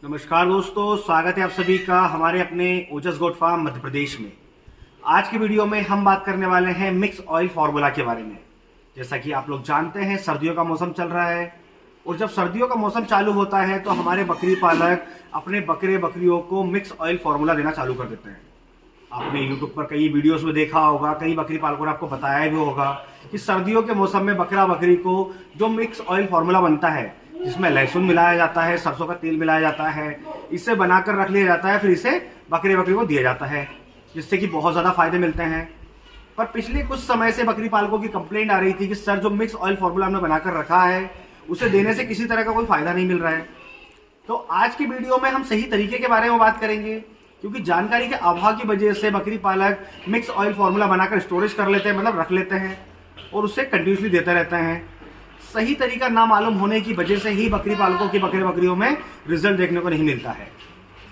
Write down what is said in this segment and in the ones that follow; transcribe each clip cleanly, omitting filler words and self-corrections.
नमस्कार दोस्तों, स्वागत है आप सभी का हमारे अपने ओजस गोट फार्म मध्य प्रदेश में। आज की वीडियो में हम बात करने वाले हैं मिक्स ऑयल फार्मूला के बारे में। जैसा कि आप लोग जानते हैं, सर्दियों का मौसम चल रहा है और जब सर्दियों का मौसम चालू होता है तो हमारे बकरी पालक अपने बकरे बकरियों को मिक्स ऑयल फार्मूला देना चालू कर देते हैं। आपने यूट्यूब पर कई वीडियोस में देखा होगा, कई बकरी पालकों ने आपको बताया भी होगा कि सर्दियों के मौसम में बकरा बकरी को जो मिक्स ऑयल फार्मूला बनता है, जिसमें लहसुन मिलाया जाता है, सरसों का तेल मिलाया जाता है, इसे बनाकर रख लिया जाता है, फिर इसे बकरे बकरी को दिया जाता है, जिससे कि बहुत ज़्यादा फायदे मिलते हैं। पर पिछले कुछ समय से बकरी पालकों की कंप्लेंट आ रही थी कि सर जो मिक्स ऑयल फार्मूला हमने बनाकर रखा है उसे देने से किसी तरह का कोई फायदा नहीं मिल रहा है। तो आज की वीडियो में हम सही तरीके के बारे में बात करेंगे, क्योंकि जानकारी के अभाव की वजह से बकरी पालक मिक्स ऑयल फार्मूला बनाकर स्टोरेज कर लेते हैं, मतलब रख लेते हैं और उससे कंटिन्यूसली देते रहते हैं। सही तरीका ना मालूम होने की वजह से ही बकरी पालकों की बकरे बकरियों में रिजल्ट देखने को नहीं मिलता है।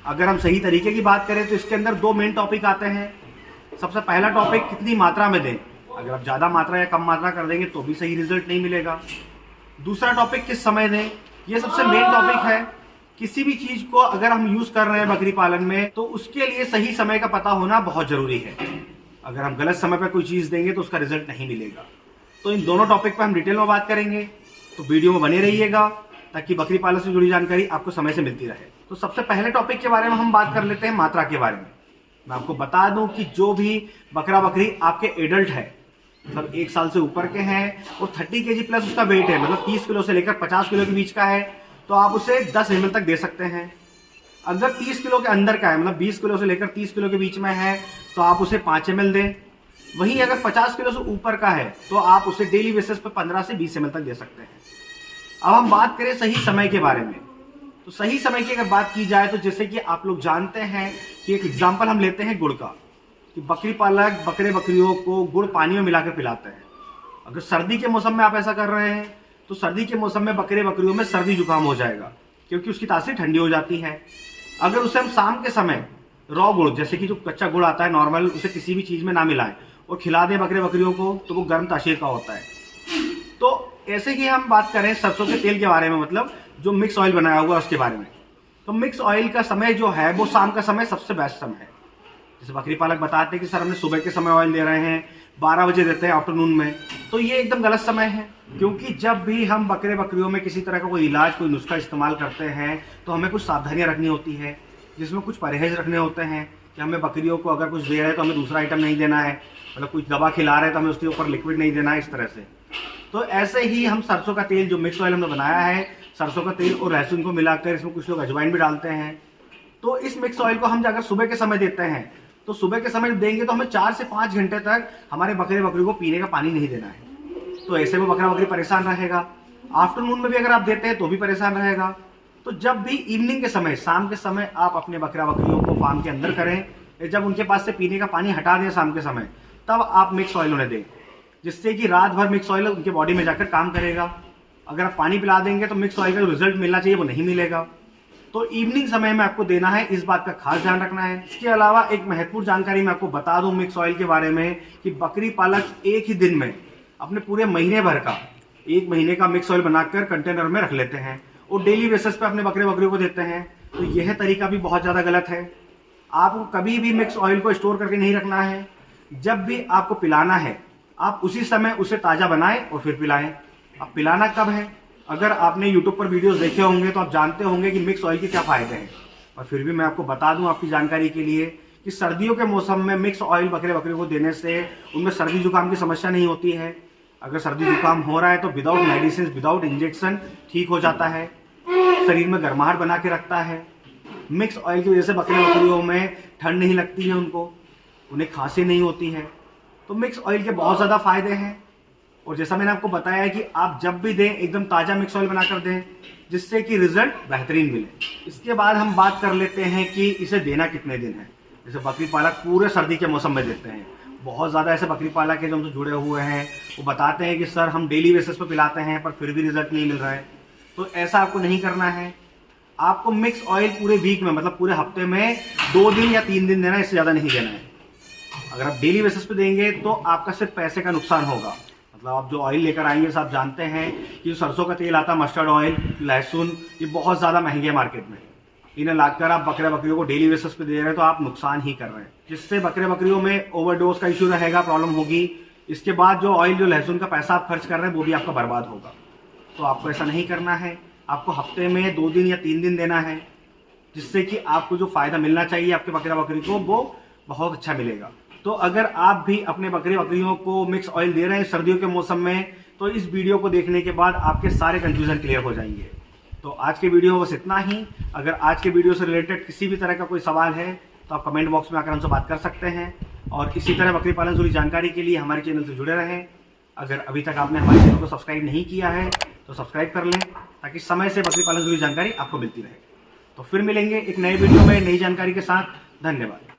अगर हम सही तरीके की बात करें तो इसके अंदर दो मेन टॉपिक आते हैं। सबसे पहला टॉपिक, कितनी मात्रा में दें। अगर आप ज़्यादा मात्रा या कम मात्रा कर देंगे तो भी सही रिजल्ट नहीं मिलेगा। दूसरा टॉपिक, किस समय दें। ये सबसे मेन टॉपिक है। किसी भी चीज़ को अगर हम यूज़ कर रहे हैं बकरी पालन में तो उसके लिए सही समय का पता होना बहुत ज़रूरी है। अगर हम गलत समय पर कोई चीज़ देंगे तो उसका रिजल्ट नहीं मिलेगा। तो इन दोनों टॉपिक पर हम डिटेल में बात करेंगे, तो वीडियो में बने रहिएगा ताकि बकरी पालन से जुड़ी जानकारी आपको समय से मिलती रहे। तो सबसे पहले टॉपिक के बारे में हम बात कर लेते हैं, मात्रा के बारे में। मैं आपको बता दूं कि जो भी बकरा बकरी आपके एडल्ट है, मतलब 1 साल से ऊपर के हैं और 30 kg प्लस उसका वेट है, मतलब 30 किलो से लेकर 50 किलो के बीच का है, तो आप उसे 10 ml तक दे सकते हैं। अगर 30 किलो के अंदर का है, मतलब 20 किलो से लेकर 30 किलो के बीच में है, तो आप उसे 5 ml दें। वहीं अगर 50 किलो से ऊपर का है तो आप उसे डेली बेसिस पर 15 से 20 ml तक दे सकते हैं। अब हम बात करें सही समय के बारे में, तो सही समय की अगर बात की जाए तो जैसे कि आप लोग जानते हैं कि एक एग्जाम्पल हम लेते हैं गुड़ का, कि बकरी पालक बकरे बकरियों को गुड़ पानी में मिलाकर पिलाते हैं। अगर सर्दी के मौसम में आप ऐसा कर रहे हैं तो सर्दी के मौसम में बकरे बकरियों में सर्दी जुकाम हो जाएगा, क्योंकि उसकी तासीर ठंडी हो जाती है। अगर उसे हम शाम के समय रॉ गुड़, जैसे कि जो कच्चा गुड़ आता है नॉर्मल, उसे किसी भी चीज़ में ना मिलाएं और खिला दें बकरे बकरियों को, तो वो गर्म तासीर का होता है। तो ऐसे ही हम बात करें सरसों के तेल के बारे में, मतलब जो मिक्स ऑयल बनाया हुआ है उसके बारे में, तो मिक्स ऑयल का समय जो है वो शाम का समय सबसे बेस्ट समय है। जैसे बकरी पालक बताते हैं कि सर हमने सुबह के समय ऑयल दे रहे हैं, 12 बजे देते हैं आफ्टरनून में, तो ये एकदम गलत समय है। क्योंकि जब भी हम बकरे बकरियों में किसी तरह का कोई इलाज, कोई नुस्खा इस्तेमाल करते हैं तो हमें कुछ सावधानियाँ रखनी होती है, जिसमें कुछ परहेज रखने होते हैं कि हमें बकरियों को अगर कुछ दे रहे हैं तो हमें दूसरा आइटम नहीं देना है, मतलब कुछ दवा खिला रहे हैं तो हमें उसके ऊपर लिक्विड नहीं देना है, इस तरह से। तो ऐसे ही हम सरसों का तेल, जो मिक्स ऑयल हमने बनाया है, सरसों का तेल और लहसुन को मिलाकर, इसमें कुछ लोग अजवाइन भी डालते हैं, तो इस मिक्स ऑयल को हम अगर सुबह के समय देते हैं तो सुबह के समय देंगे तो हमें 4 से 5 घंटे तक हमारे बकरे बकरी को पीने का पानी नहीं देना है। तो ऐसे में बकरा बकरी परेशान रहेगा। आफ्टरनून में भी अगर आप देते हैं तो भी परेशान रहेगा। तो जब भी इवनिंग के समय, शाम के समय आप अपने बकरा बकरियों को फार्म के अंदर करें, जब उनके पास से पीने का पानी हटा दें शाम के समय, तब आप मिक्स ऑयल उन्हें दें, जिससे कि रात भर मिक्स ऑयल उनके बॉडी में जाकर काम करेगा। अगर आप पानी पिला देंगे तो मिक्स ऑयल का जो रिजल्ट मिलना चाहिए वो नहीं मिलेगा। तो इवनिंग समय में आपको देना है, इस बात का खास ध्यान रखना है। इसके अलावा एक महत्वपूर्ण जानकारी मैं आपको बता दूं मिक्स ऑयल के बारे में, कि बकरी पालक एक ही दिन में अपने पूरे महीने भर का, 1 महीने का मिक्स ऑयल बनाकर कंटेनर में रख लेते हैं और डेली बेसिस पे अपने बकरे बकरियों को देते हैं। तो यह तरीका भी बहुत ज़्यादा गलत है। आपको कभी भी मिक्स ऑयल को स्टोर करके नहीं रखना है। जब भी आपको पिलाना है आप उसी समय उसे ताज़ा बनाएं और फिर पिलाएं। अब पिलाना कब है, अगर आपने YouTube पर वीडियोस देखे होंगे तो आप जानते होंगे कि मिक्स ऑयल के क्या फ़ायदे हैं। और फिर भी मैं आपको बता दूं आपकी जानकारी के लिए कि सर्दियों के मौसम में मिक्स ऑयल बकरे बकरी को देने से उनमें सर्दी जुकाम की समस्या नहीं होती है। अगर सर्दी जुकाम हो रहा है तो विदाउट मेडिसिन, विदाउट इंजेक्शन ठीक हो जाता है, शरीर में गर्माहट बना के रखता है। मिक्स ऑयल की वजह से बकरे बकरियों में ठंड नहीं लगती है, उन्हें खांसी नहीं होती है। तो मिक्स ऑयल के बहुत ज़्यादा फायदे हैं। और जैसा मैंने आपको बताया है कि आप जब भी दें एकदम ताज़ा मिक्स ऑयल बनाकर दें, जिससे कि रिजल्ट बेहतरीन मिले। इसके बाद हम बात कर लेते हैं कि इसे देना कितने दिन है। जैसे बकरी पालक पूरे सर्दी के मौसम में देते हैं। बहुत ज़्यादा ऐसे बकरी पालक है जो हमसे जुड़े हुए हैं, वो बताते हैं कि सर हम डेली बेसिस पर पिलाते हैं पर फिर भी रिजल्ट नहीं मिल रहा है। तो ऐसा आपको नहीं करना है। आपको मिक्स ऑयल पूरे वीक में, मतलब पूरे हफ्ते में 2 दिन या 3 दिन देना है, इससे ज़्यादा नहीं देना है। अगर आप डेली बेसिस पे देंगे तो आपका सिर्फ पैसे का नुकसान होगा। मतलब आप जो ऑयल लेकर आएंगे, सब जानते हैं कि जो सरसों का तेल आता है, मस्टर्ड ऑयल, लहसुन, ये बहुत ज़्यादा महंगे है मार्केट में। इन्हें लाकर आप बकरे बकरियों को डेली बेसिस पे दे रहे हैं तो आप नुकसान ही कर रहे हैं, जिससे बकरे बकरियों में ओवरडोज का इश्यू रहेगा, प्रॉब्लम होगी। इसके बाद जो ऑयल, जो लहसुन का पैसा आप खर्च कर रहे हैं वो भी आपका बर्बाद होगा। तो आपको ऐसा नहीं करना है। आपको हफ्ते में 2 दिन या 3 दिन देना है, जिससे कि आपको जो फायदा मिलना चाहिए आपके बकरा बकरी को वो बहुत अच्छा मिलेगा। तो अगर आप भी अपने बकरे बकरियों को मिक्स ऑयल दे रहे हैं सर्दियों के मौसम में, तो इस वीडियो को देखने के बाद आपके सारे कंफ्यूजन क्लियर हो जाएंगे। तो आज के वीडियो में बस इतना ही। अगर आज के वीडियो से रिलेटेड किसी भी तरह का कोई सवाल है तो आप कमेंट बॉक्स में आकर हमसे बात कर सकते हैं। और इसी तरह बकरी पालन से जुड़ी जानकारी के लिए हमारे चैनल से जुड़े रहें। अगर अभी तक आपने हमारे चैनल को सब्सक्राइब नहीं किया है तो सब्सक्राइब कर लें, ताकि समय से बकरी पालन से जुड़ी जानकारी आपको मिलती रहे। तो फिर मिलेंगे एक नए वीडियो में नई जानकारी के साथ। धन्यवाद।